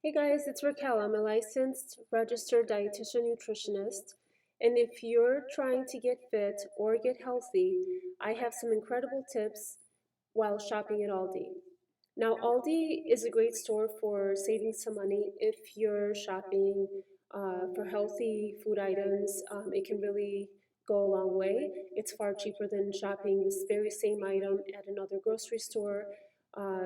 Hey guys, it's Raquel. I'm a licensed registered dietitian nutritionist. And if you're trying to get fit or get healthy, I have some incredible tips while shopping at Aldi. Now, Aldi is a great store for saving some money if you're shopping for healthy food items. It can really go a long way. It's far cheaper than shopping this very same item at another grocery store.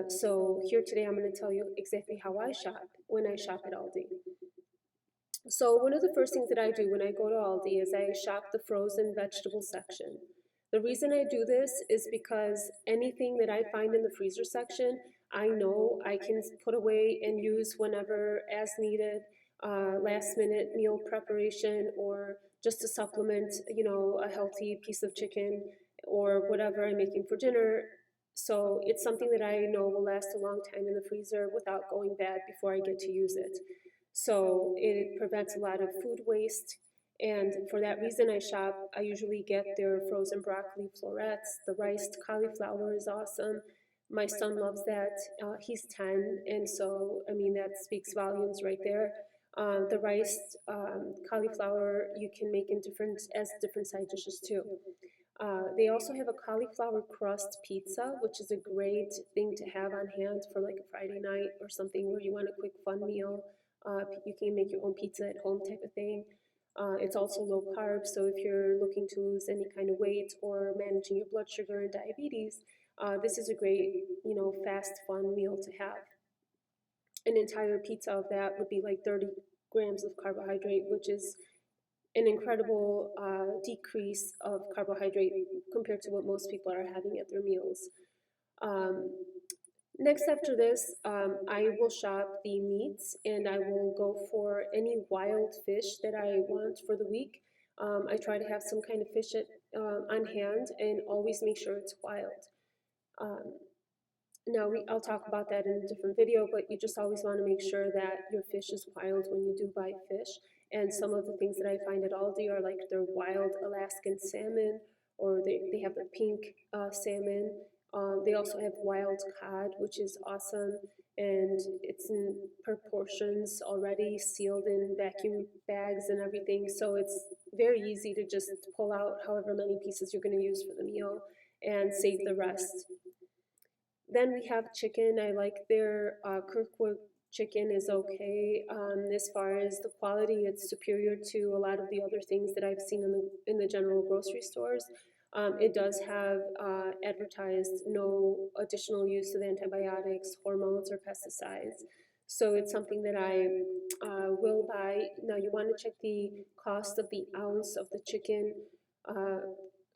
So here today I'm going to tell you exactly how I shop when I shop at Aldi. So one of the first things that I do when I go to Aldi is I shop the frozen vegetable section. The reason I do this is because anything that I find in the freezer section, I know I can put away and use whenever as needed, last minute meal preparation or just to supplement, a healthy piece of chicken or whatever I'm making for dinner. So it's something that I know will last a long time in the freezer without going bad before I get to use it. So it prevents a lot of food waste. And for that reason, I shop. I usually get their frozen broccoli florets. The riced cauliflower is awesome. My son loves that. He's 10, and so, I mean, that speaks volumes right there. The riced cauliflower you can make in different side dishes too. They also have a cauliflower crust pizza, which is a great thing to have on hand for like a Friday night or something where you want a quick fun meal. You can make your own pizza at home type of thing. It's also low carb, so if you're looking to lose any kind of weight or managing your blood sugar and diabetes, this is a great, fast, fun meal to have. An entire pizza of that would be like 30 grams of carbohydrate, which is an incredible decrease of carbohydrate compared to what most people are having at their meals. Um, Next after this, I will shop the meats and I will go for any wild fish that I want for the week. I try to have some kind of fish on hand and always make sure it's wild. Um, I'll talk about that in a different video, but you just always want to make sure that your fish is wild when you do buy fish. And some of the things that I find at Aldi are like their wild Alaskan salmon, or they have the pink salmon. They also have wild cod, which is awesome, and it's in proportions already sealed in vacuum bags and everything. So it's very easy to just pull out however many pieces you're going to use for the meal and save the rest. Then we have chicken. I like their Kirkwood chicken is okay. As far as the quality, it's superior to a lot of the other things that I've seen in the general grocery stores. It does have advertised no additional use of antibiotics, hormones, or pesticides. So it's something that I will buy. Now you want to check the cost of the ounce of the chicken.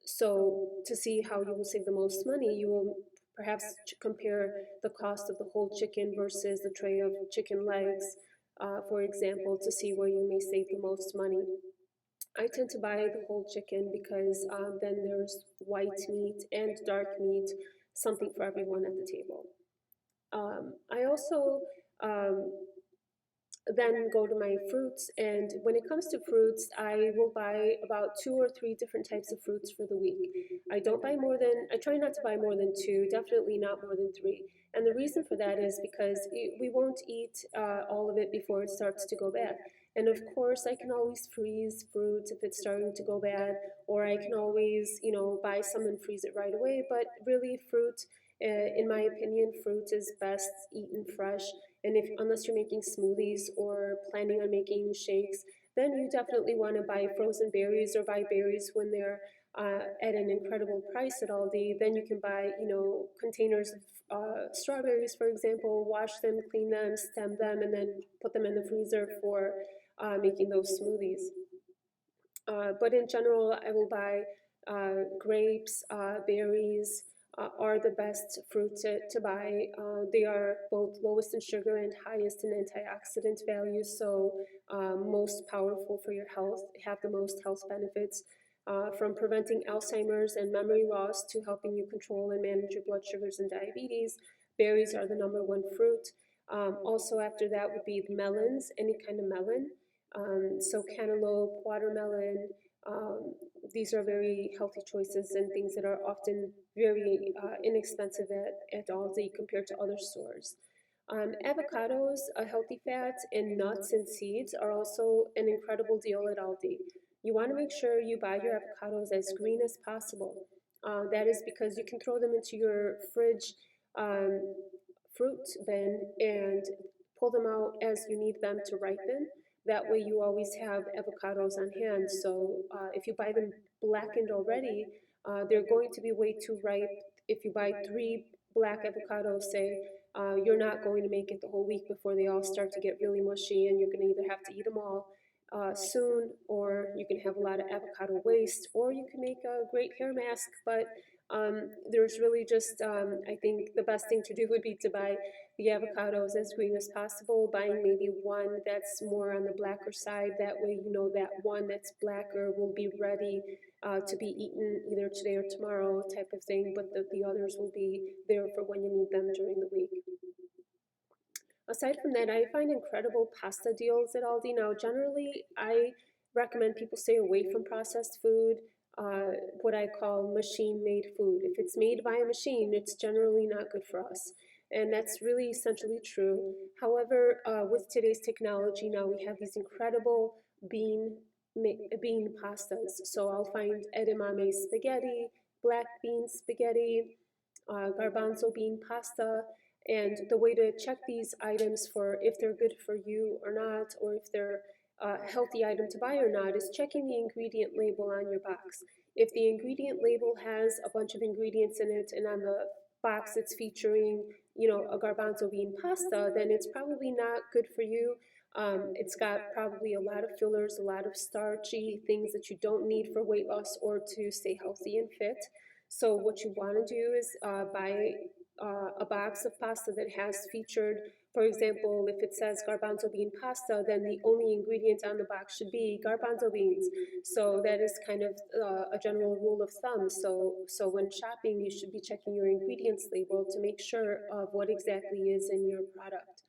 So to see how you will save the most money, you will perhaps compare the cost of the whole chicken versus the tray of chicken legs, for example, to see where you may save the most money. I tend to buy the whole chicken because then there's white meat and dark meat, something for everyone at the table. I also um, then go to my fruits, and when it comes to fruits, I will buy about 2 or 3 different types of fruits for the week. I try not to buy more than two, definitely not more than three. And the reason for that is because we won't eat all of it before it starts to go bad. And of course, I can always freeze fruit if it's starting to go bad, or I can always, buy some and freeze it right away. But really, fruit, in my opinion, fruit is best eaten fresh. And if unless you're making smoothies or planning on making shakes, then you definitely want to buy frozen berries or buy berries when they're at an incredible price at Aldi. Then you can buy, containers of strawberries, for example, wash them, clean them, stem them, and then put them in the freezer for making those smoothies. But in general, I will buy grapes, berries, are the best fruit to buy. They are both lowest in sugar and highest in antioxidant values, so most powerful for your health, have the most health benefits. From preventing Alzheimer's and memory loss to helping you control and manage your blood sugars and diabetes, berries are the #1 fruit. Also after that would be the melons, any kind of melon. So cantaloupe, watermelon, these are very healthy choices and things that are often very inexpensive at Aldi compared to other stores. Avocados, a healthy fat, and nuts and seeds are also an incredible deal at Aldi. You want to make sure you buy your avocados as green as possible. That is because you can throw them into your fridge um, fruit bin and pull them out as you need them to ripen. That way you always have avocados on hand. So if you buy them blackened already, they're going to be way too ripe. If you buy 3 black avocados, say, you're not going to make it the whole week before they all start to get really mushy, and you're going to either have to eat them all soon, or you can have a lot of avocado waste, or you can make a great hair mask. But there's really just, I think the best thing to do would be to buy the avocados as green as possible, buying maybe one that's more on the blacker side. That way you know that one that's blacker will be ready to be eaten either today or tomorrow type of thing, but the others will be there for when you need them during the week. Aside from that, I find incredible pasta deals at Aldi. Now, generally, I recommend people stay away from processed food, what I call machine-made food. If it's made by a machine, it's generally not good for us. And that's really essentially true. However, with today's technology, now we have these incredible bean pastas. So I'll find edamame spaghetti, black bean spaghetti, garbanzo bean pasta, and the way to check these items for if they're good for you or not, or if they're a healthy item to buy or not, is checking the ingredient label on your box. If the ingredient label has a bunch of ingredients in it, and on the box it's featuring, a garbanzo bean pasta, then it's probably not good for you. It's got probably a lot of fillers, a lot of starchy things that you don't need for weight loss or to stay healthy and fit. So what you want to do is buy a box of pasta that has featured, for example, if it says garbanzo bean pasta, then the only ingredient on the box should be garbanzo beans. So that is kind of a general rule of thumb. So when shopping, you should be checking your ingredients label to make sure of what exactly is in your product.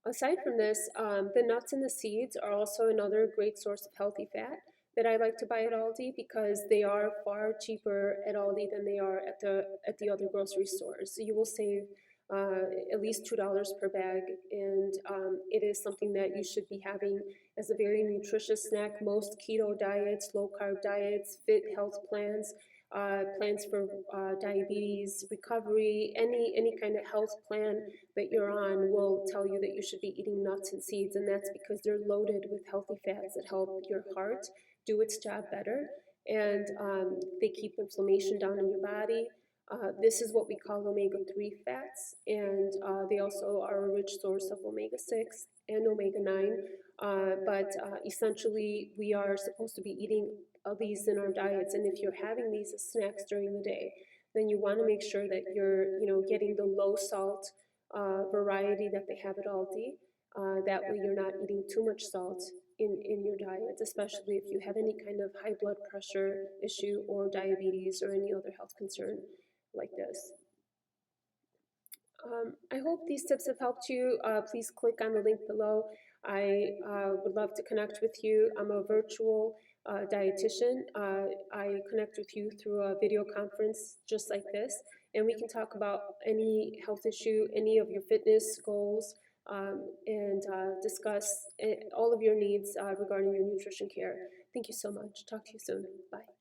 Aside from this, the nuts and the seeds are also another great source of healthy fat that I like to buy at Aldi because they are far cheaper at Aldi than they are at the other grocery stores. So you will save at least $2 per bag, and it is something that you should be having as a very nutritious snack. Most keto diets, low carb diets, fit health plans, plans for diabetes recovery, any kind of health plan that you're on will tell you that you should be eating nuts and seeds, and that's because they're loaded with healthy fats that help your heart do its job better, and they keep inflammation down in your body. This is what we call omega-3 fats, and they also are a rich source of omega-6 and omega-9, but essentially we are supposed to be eating these in our diets, and if you're having these as snacks during the day, then you want to make sure that you're getting the low salt variety that they have at Aldi. That way you're not eating too much salt in your diet, especially if you have any kind of high blood pressure issue or diabetes or any other health concern like this. I hope these tips have helped you. Please click on the link below. I would love to connect with you. I'm a virtual dietitian. I connect with you through a video conference just like this, and we can talk about any health issue, any of your fitness goals, and discuss all of your needs regarding your nutrition care. Thank you so much. Talk to you soon. Bye.